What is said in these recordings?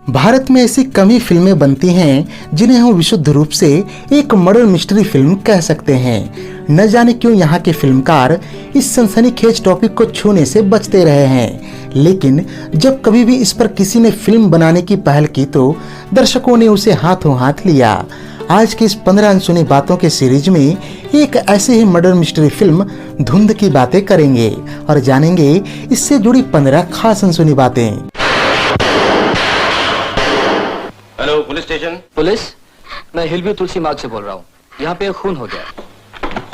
भारत में ऐसी कम ही फिल्में बनती हैं जिन्हें हम विशुद्ध रूप से एक मर्डर मिस्ट्री फिल्म कह सकते हैं। न जाने क्यों यहाँ के फिल्मकार इस सनसनीखेज टॉपिक को छूने से बचते रहे हैं, लेकिन जब कभी भी इस पर किसी ने फिल्म बनाने की पहल की तो दर्शकों ने उसे हाथों हाथ लिया। आज की इस 15 अनसुनी बातों के सीरीज में एक ऐसे ही मर्डर मिस्ट्री फिल्म धुंध की बातें करेंगे और जानेंगे इससे जुड़ी 15 खास अनसुनी बातें। Hello police station. पुलिस? मैं हिलव्यू तुलसी मार्ग से बोल रहा हूँ। यहाँ पे खून हो गया।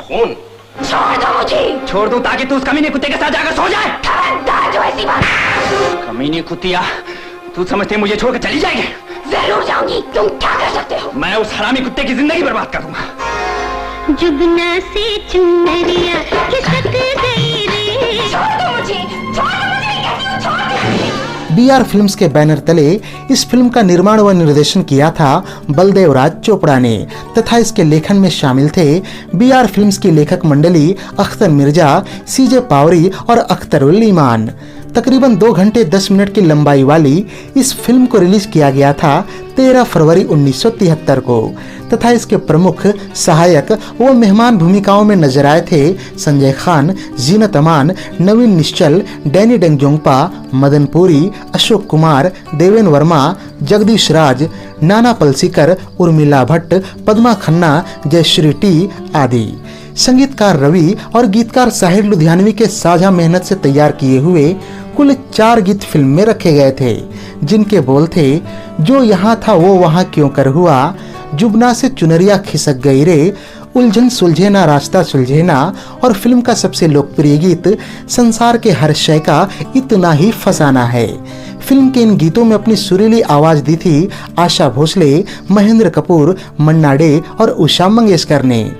खून? छोड़ दो मुझे। छोड़ दूँ ताकि तू उस कमीने कुत्ते के साथ जाकर सो जाए। खबरदार जो ऐसी बात। कमीने कुत्तिया, तू समझते मुझे छोड़कर चली जाएगी? जरूर जाऊंगी। तुम क्या कर सकते हो? मैं उस हरामी कुत्ते की जिंदगी बर्बाद कर दूंगा। जुगना से चुनरिया खिसक गई रे। छोड़ दो मुझे। छोड़ दो मुझे। कहती हूँ छोड़ दो। BR फिल्म्स के बैनर तले इस फिल्म का निर्माण व निर्देशन किया था बलदेव राज चोपड़ा ने तथा इसके लेखन में शामिल थे BR फिल्म्स की लेखक मंडली अख्तर मिर्जा, CJ पावरी और अख्तर उल ईमान। तकरीबन 2 घंटे 10 मिनट की लंबाई वाली इस फिल्म को रिलीज किया गया था 13 फरवरी 1973 को तथा इसके प्रमुख सहायक व मेहमान भूमिकाओं में नजर आए थे संजय खान, जीनत अमान, नवीन निश्चल, डैनी डेंगजोंगपा, मदन पुरी, अशोक कुमार, देवेन वर्मा, जगदीश राज, नाना पलसीकर, उर्मिला भट्ट, पद्मा खन्ना, जयश्री टी आदि। संगीतकार रवि और गीतकार साहिर लुधियानवी के साझा मेहनत से तैयार किए हुए कुल 4 गीत फिल्म में रखे गए थे, जिनके बोल थे जो यहाँ था वो वहाँ क्यों कर हुआ, जुबना से चुनरिया खिसक गई रे, उलझन सुलझे ना रास्ता सुलझे ना और फिल्म का सबसे लोकप्रिय गीत संसार के हर शय का इतना ही फसाना है। फिल्म के इन गीतों में अपनी सुरीली आवाज दी थी आशा भोसले, महेंद्र कपूर, मन्ना डे और उषा मंगेशकर ने।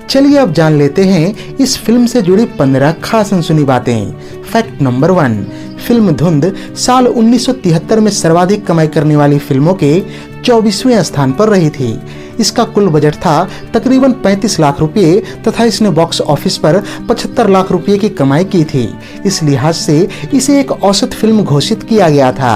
चलिए अब जान लेते हैं इस फिल्म से जुड़ी 15 खास अनसुनी बातें। फैक्ट नंबर 1, फिल्म धुंध साल 1973 में सर्वाधिक कमाई करने वाली फिल्मों के 24वें स्थान पर रही थी। इसका कुल बजट था तकरीबन 35 लाख रुपए तथा इसने बॉक्स ऑफिस पर 75 लाख रुपए की कमाई की थी। इस लिहाज से इसे एक औसत फिल्म घोषित किया गया था।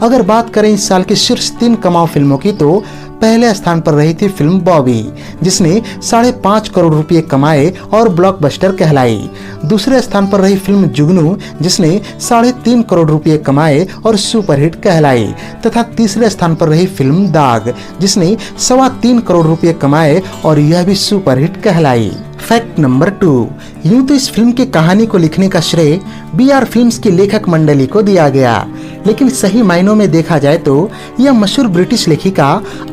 अगर बात करें इस साल की शीर्ष 3 कमाऊ फिल्मों की तो पहले स्थान पर रही थी फिल्म बॉबी, जिसने 5.5 करोड़ रुपए कमाए और ब्लॉकबस्टर कहलाई। दूसरे स्थान पर रही फिल्म जुगनू, जिसने 3.5 करोड़ रुपए कमाए और सुपरहिट कहलाई तथा तीसरे स्थान पर रही फिल्म दाग, जिसने 3.25 करोड़ रुपए कमाए और यह भी सुपरहिट कहलाई। फैक्ट नंबर 2, यूं तो इस फिल्म की कहानी को लिखने का श्रेय BR फिल्म्स की लेखक मंडली को दिया गया, लेकिन सही मायनों में देखा जाए तो यह मशहूर ब्रिटिश लेखिका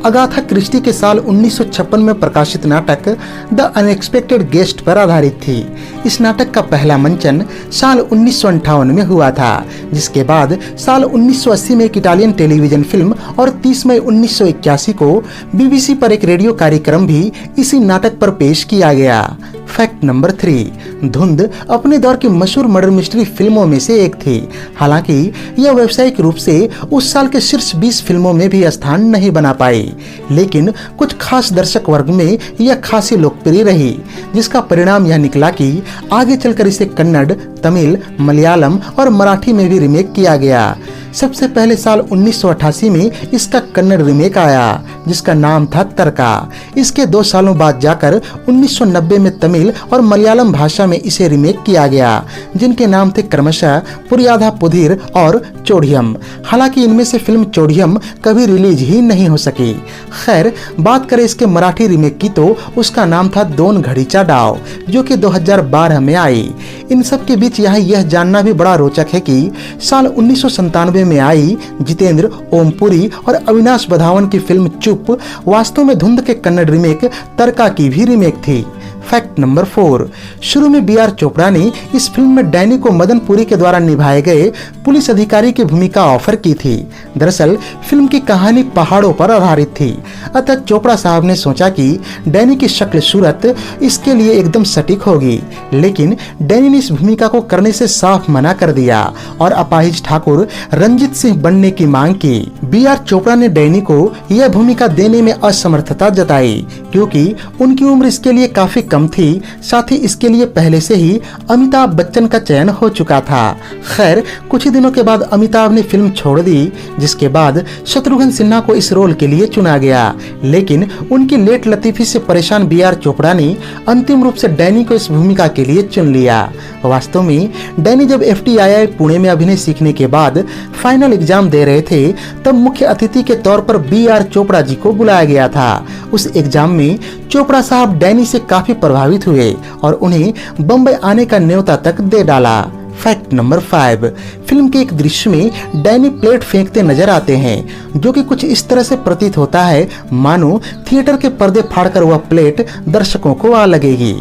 अगाथा क्रिस्टी के साल 1956 में प्रकाशित नाटक द अनएक्सपेक्टेड गेस्ट पर आधारित थी। इस नाटक का पहला मंचन साल 1958 में हुआ था, जिसके बाद साल 1980 में एक इटालियन टेलीविजन फिल्म और 30 मई 1981 को BBC पर एक रेडियो कार्यक्रम भी इसी नाटक पर पेश किया गया। फैक्ट नंबर 3, धुंध अपने दौर की मशहूर मर्डर मिस्ट्री फिल्मों में से एक थी। हालांकि यह व्यावसायिक रूप से उस साल के शीर्ष 20 फिल्मों में भी स्थान नहीं बना पाई, लेकिन कुछ खास दर्शक वर्ग में यह खासी लोकप्रिय रही, जिसका परिणाम यह निकला कि आगे चलकर इसे कन्नड़, तमिल, मलयालम और मराठी में भी रीमेक किया गया। सबसे पहले साल 1988 में इसका कन्नड़ रीमेक आया, जिसका नाम था तरका। इसके 2 सालों बाद जाकर 1990 में तमिल और मलयालम भाषा में इसे रीमेक किया गया, जिनके नाम थे क्रमशः पुरियाधा पुधिर और चोड़ियम। हालांकि इनमें से फिल्म चोड़ियम कभी रिलीज ही नहीं हो सकी। खैर, बात करें इसके मराठी रीमेक की तो उसका नाम था दोन घड़ीचा डाव, जो कि 2012 में आई। इन सब के बीच यहाँ यह जानना भी बड़ा रोचक है कि साल 1997 में आई जितेंद्र, ओमपुरी और अविनाश बधावन की फिल्म चुप वास्तव में धुंध के कन्नड़ रीमेक तरका की भी रीमेक थी। फैक्ट नंबर 4, शुरू में BR चोपड़ा ने इस फिल्म में डैनी को मदन पुरी के द्वारा निभाए गए पुलिस अधिकारी की भूमिका ऑफर की थी। दरअसल फिल्म की कहानी पहाड़ों पर आधारित थी, अतः चोपड़ा साहब ने सोचा कि डैनी की शक्ल सूरत इसके लिए एकदम सटीक होगी, लेकिन डैनी ने इस भूमिका को करने से साफ मना कर दिया और अपाहिज ठाकुर रंजीत सिंह बनने की मांग की। BR चोपड़ा ने डैनी को यह भूमिका देने में असमर्थता जताई। क्योंकि उनकी उम्र इसके लिए काफी कम थी। साथ ही इसके लिए पहले से ही अमिताभ बच्चन का चयन हो चुका था। खैर, कुछ ही दिनों के बाद अमिताभ ने फिल्म छोड़ दी, जिसके बाद शत्रुघ्न सिन्हा को इस रोल के लिए चुना गया। लेकिन उनकी लेट लतीफी से परेशान बी.आर. चोपड़ा ने अंतिम रूप से डैनी को इस भूमिका के लिए चुन लिया। वास्तव में डैनी जब FTII पुणे में अभिनय सीखने के बाद फाइनल एग्जाम दे रहे थे, तब मुख्य अतिथि के तौर पर बी.आर. चोपड़ा जी को बुलाया गया था। उस एग्जाम में चोपड़ा साहब डैनी से काफी प्रभावित हुए और उन्हें बम्बई आने का न्योता तक दे डाला। फैक्ट नंबर 5, फिल्म के एक दृश्य में डैनी प्लेट फेंकते नजर आते हैं, जो कि कुछ इस तरह से प्रतीत होता है मानो थिएटर के पर्दे फाड़कर वह प्लेट दर्शकों को आ लगेगी।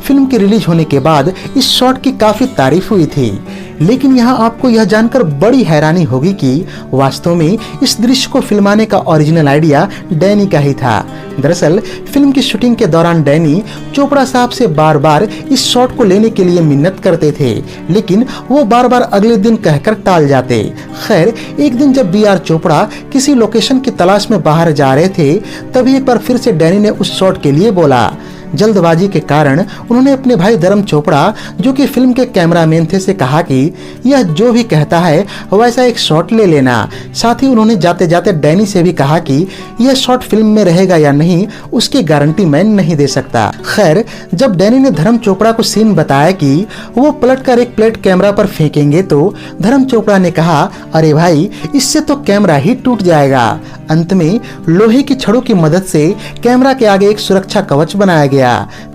फिल्म की रिलीज होने के बाद इस शॉट की काफी तारीफ हुई थी, लेकिन यहाँ आपको यह जानकर बड़ी हैरानी होगी कि वास्तव में इस दृश्य को फिल्माने का ओरिजिनल आइडिया डैनी का ही था। दरअसल फिल्म की शूटिंग के दौरान डैनी चोपड़ा साहब से बार बार इस शॉट को लेने के लिए मिन्नत करते थे, लेकिन वो बार बार अगले दिन कहकर टाल जाते। खैर, एक दिन जब बी.आर. चोपड़ा किसी लोकेशन की तलाश में बाहर जा रहे थे, तभी एक बार फिर से डैनी ने उस शॉट के लिए बोला। जल्दबाजी के कारण उन्होंने अपने भाई धर्म चोपड़ा, जो कि फिल्म के कैमरामैन थे, से कहा कि यह जो भी कहता है वैसा एक शॉट ले लेना। साथ ही उन्होंने जाते जाते डैनी से भी कहा कि यह शॉट फिल्म में रहेगा या नहीं, उसकी गारंटी मैं नहीं दे सकता। खैर, जब डैनी ने धर्म चोपड़ा को सीन बताया कि वो पलटकर एक प्लेट कैमरा पर फेंकेंगे, तो धर्म चोपड़ा ने कहा, अरे भाई, इससे तो कैमरा ही टूट जाएगा। अंत में लोहे की छड़ों की मदद से कैमरा के आगे एक सुरक्षा कवच बनाया गया।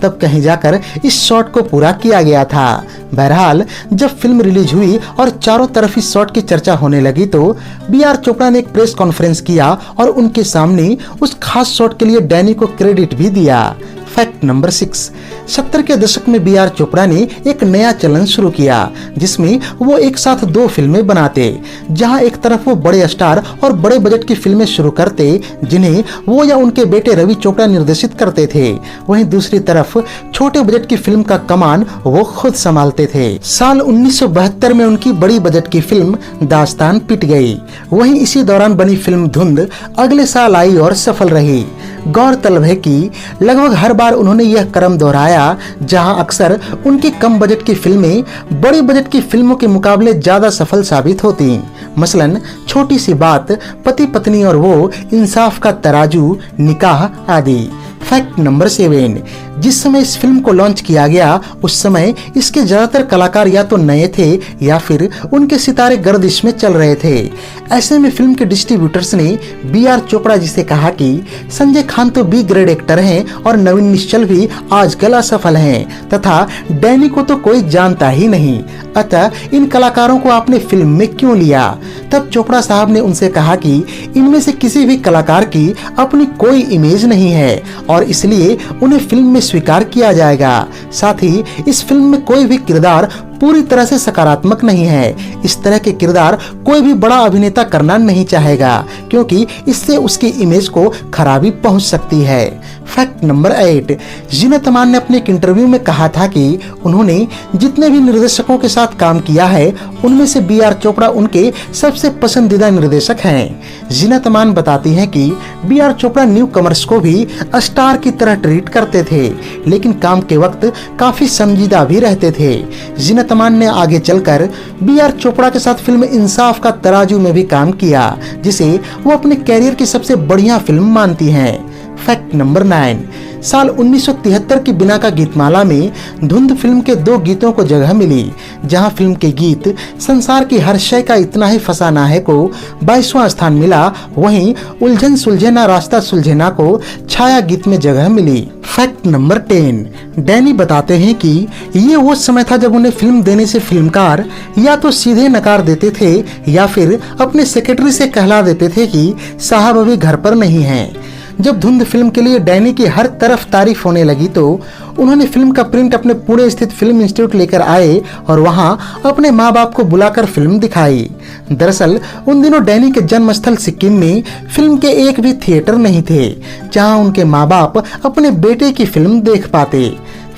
तब कहीं जाकर इस शॉट को पूरा किया गया था। बहरहाल, जब फिल्म रिलीज हुई और चारों तरफ इस शॉट की चर्चा होने लगी, तो बी.आर. चोपड़ा ने एक प्रेस कॉन्फ्रेंस किया और उनके सामने उस खास शॉट के लिए डैनी को क्रेडिट भी दिया। फैक्ट नंबर 6, 70 के दशक में बी.आर. चोपड़ा ने एक नया चलन शुरू किया, जिसमें वो एक साथ 2 फिल्में बनाते। जहां एक तरफ वो बड़े स्टार और बड़े बजट की फिल्में शुरू करते, जिन्हें वो या उनके बेटे रवि चोपड़ा निर्देशित करते थे, वहीं दूसरी तरफ छोटे बजट की फिल्म का कमान वो खुद संभालते थे। साल 1972 में उनकी बड़ी बजट की फिल्म दास्तान पिट गई। वहीं इसी दौरान बनी फिल्म धुंध अगले साल आई और सफल रही। गौरतलब है कि लगभग हर बार उन्होंने यह क्रम दोहराया, जहां अक्सर उनकी कम बजट की फिल्में बड़ी बजट की फिल्मों के मुकाबले ज्यादा सफल साबित होती। मसलन छोटी सी बात, पति पत्नी और वो, इंसाफ का तराजू, निकाह आदि। फैक्ट नंबर 7, जिस समय इस फिल्म को लॉन्च किया गया, उस समय इसके ज्यादातर कलाकार या तो नए थे या फिर उनके सितारे गर्दिश में चल रहे थे। ऐसे में फिल्म के डिस्ट्रीब्यूटर्स ने बी.आर. चोपड़ा जी से कहा कि संजय खान तो बी ग्रेड एक्टर हैं और नवीन निश्चल भी आजकल असफल हैं, तथा डैनी को तो कोई जानता ही नहीं, अतः इन कलाकारों को आपने फिल्म में क्यों लिया। तब चोपड़ा साहब ने उनसे कहा कि इनमें से किसी भी कलाकार की अपनी कोई इमेज नहीं है और इसलिए उन्हें फिल्म में स्वीकार किया जाएगा। साथ ही इस फिल्म में कोई भी किरदार पूरी तरह से सकारात्मक नहीं है। इस तरह के किरदार कोई भी बड़ा अभिनेता करना नहीं चाहेगा, क्योंकि इससे उसकी इमेज को खराबी पहुंच सकती है। फैक्ट नंबर 8, जीनत अमान ने अपने एक इंटरव्यू में कहा था कि उन्होंने जितने भी निर्देशकों के साथ काम किया है, उनमें से बी.आर. चोपड़ा उनके सबसे पसंदीदा निर्देशक हैं। जीनत अमान बताती हैं कि बी.आर. चोपड़ा न्यू कमर्स को भी स्टार की तरह ट्रीट करते थे, लेकिन काम के वक्त काफी संजीदा भी रहते थे। जीनत अमान ने आगे चलकर बी.आर. चोपड़ा के साथ फिल्म इंसाफ का तराजू में भी काम किया, जिसे वो अपने कैरियर की सबसे बढ़िया फिल्म मानती हैं। फैक्ट नंबर 9, साल 1973 की बिना का गीतमाला में धुंध फिल्म के 2 गीतों को जगह मिली, जहां फिल्म के गीत संसार की हर शय का इतना ही फसाना है को 22वां स्थान मिला, वहीं उलझन सुलझेना रास्ता सुलझेना को छाया गीत में जगह मिली। फैक्ट नंबर 10, डैनी बताते हैं कि ये वो समय था जब उन्हें फिल्म देने से फिल्मकार या तो सीधे नकार देते थे या फिर अपने सेक्रेटरी से कहला देते थे कि साहब अभी घर पर नहीं हैं। जब धुंध फिल्म के लिए डैनी की हर तरफ तारीफ होने लगी, तो उन्होंने फिल्म का प्रिंट अपने पुणे स्थित फिल्म इंस्टीट्यूट लेकर आए और वहां अपने माँ बाप को बुलाकर फिल्म दिखाई। दरअसल उन दिनों डैनी के जन्म स्थल सिक्किम में फिल्म के एक भी थिएटर नहीं थे, जहां उनके माँ बाप अपने बेटे की फिल्म देख पाते।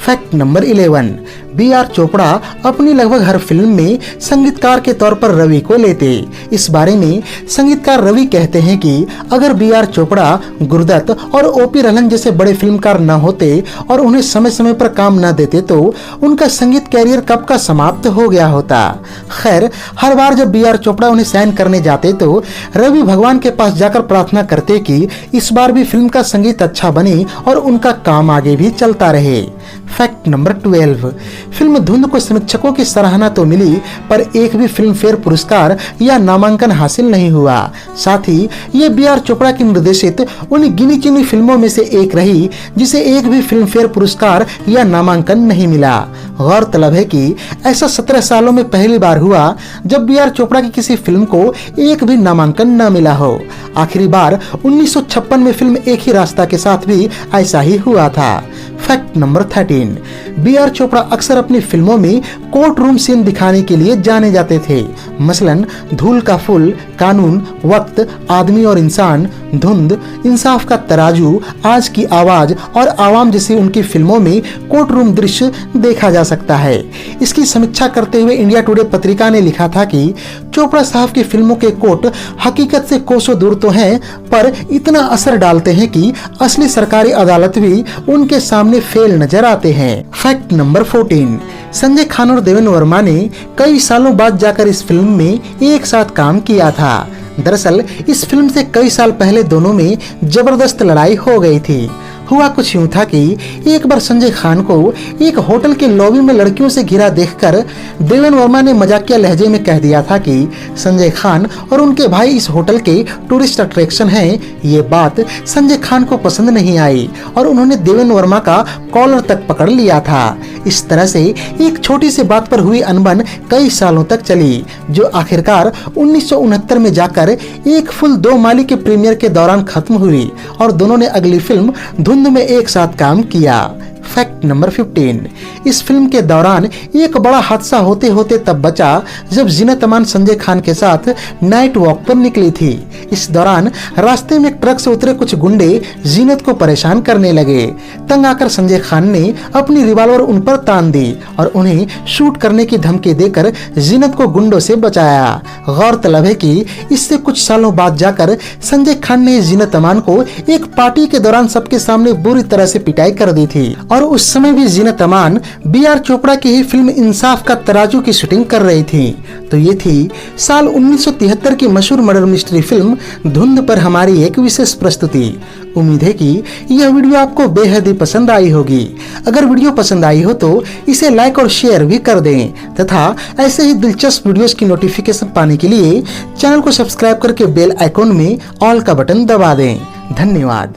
Fact number 11, B R. चोपड़ा अपनी लगभग हर फिल्म में संगीतकार के तौर पर रवि को लेते। इस बारे में संगीतकार रवि कहते हैं कि अगर बी.आर. चोपड़ा, गुरुदत्त और ओ.पी. रहलन जैसे बड़े फिल्मकार न होते और उन्हें समय समय पर काम न देते तो उनका संगीत कैरियर कब का समाप्त हो गया होता। खैर, हर बार जब बी.आर. चोपड़ा उन्हें साइन करने जाते तो रवि भगवान के पास जाकर प्रार्थना करते कि इस बार भी फिल्म का संगीत अच्छा बने और उनका काम आगे भी चलता रहे। फैक्ट नंबर 12, फिल्म धुंध को समीक्षकों की सराहना तो मिली पर एक भी फिल्म फेयर पुरस्कार या नामांकन हासिल नहीं हुआ। साथ ही ये बी.आर. चोपड़ा की निर्देशित उन गिनी चुनी फिल्मों में से एक रही जिसे एक भी फिल्म फेयर पुरस्कार या नामांकन नहीं मिला। गौरतलब है कि ऐसा 17 सालों में पहली बार हुआ जब बी.आर. चोपड़ा की किसी फिल्म को एक भी नामांकन न मिला हो। आखिरी बार 1956 में फिल्म एक ही रास्ता के साथ भी ऐसा ही हुआ था। Fact number 13, B R. चोपड़ा अक्सर अपनी फिल्मों में कोर्ट रूम सीन दिखाने के लिए जाने जाते थे। मसलन धूल का फूल, कानून, वक्त, आदमी और इंसान, धुंध, इंसाफ का तराजू, आज की आवाज और आवाम जैसी उनकी फिल्मों में कोर्ट रूम दृश्य देखा जा सकता है। इसकी समीक्षा करते हुए इंडिया टुडे पत्रिका ने लिखा था कि चोपड़ा साहब की फिल्मों के कोर्ट हकीकत से कोसों दूर तो हैं पर इतना असर डालते हैं कि असली सरकारी अदालत भी उनके सामने फेल नजर आते हैं। फैक्ट नंबर 14, संजय खान और देवेन वर्मा ने कई सालों बाद जाकर इस फिल्म में एक साथ काम किया था। दरअसल इस फिल्म से कई साल पहले दोनों में जबरदस्त लड़ाई हो गई थी। हुआ कुछ यूं था कि एक बार संजय खान को एक होटल के लॉबी में लड़कियों से घिरा देखकर देवेन वर्मा ने मजाकिया लहजे में कह दिया था कि संजय खान और उनके भाई इस होटल के टूरिस्ट अट्रैक्शन हैं। ये बात संजय खान को पसंद नहीं आई और उन्होंने देवेन वर्मा का कॉलर तक पकड़ लिया था। इस तरह से एक छोटी सी बात पर हुई अनबन कई सालों तक चली, जो आखिरकार 1969 में जाकर एक फुल 2 माली के प्रीमियर के दौरान खत्म हुई और दोनों ने अगली फिल्म धुंध में एक साथ काम किया। फैक्ट नंबर 15, इस फिल्म के दौरान एक बड़ा हादसा होते होते तब बचा जब जीनत अमान संजय खान के साथ नाइट वॉक पर निकली थी। इस दौरान रास्ते में ट्रक से उतरे कुछ गुंडे जीनत को परेशान करने लगे। तंग आकर संजय खान ने अपनी रिवॉल्वर उन पर तान दी और उन्हें शूट करने की धमकी देकर जीनत को गुंडों से बचाया। गौरतलब है कि इससे कुछ सालों बाद जाकर संजय खान ने जीनत अमान को एक पार्टी के दौरान सबके सामने बुरी तरह से पिटाई कर दी थी और उस समय भी जीनत अमान बी.आर. चोपड़ा की ही फिल्म इंसाफ का तराजू की शूटिंग कर रही थी। तो ये थी साल 1973 की मशहूर मर्डर मिस्ट्री फिल्म धुंध पर हमारी एक विशेष प्रस्तुति। उम्मीद है कि यह वीडियो आपको बेहद ही पसंद आई होगी। अगर वीडियो पसंद आई हो तो इसे लाइक और शेयर भी कर दें तथा ऐसे ही दिलचस्प वीडियोस की नोटिफिकेशन पाने के लिए चैनल को सब्सक्राइब करके बेल आइकॉन में ऑल का बटन दबा दें। धन्यवाद।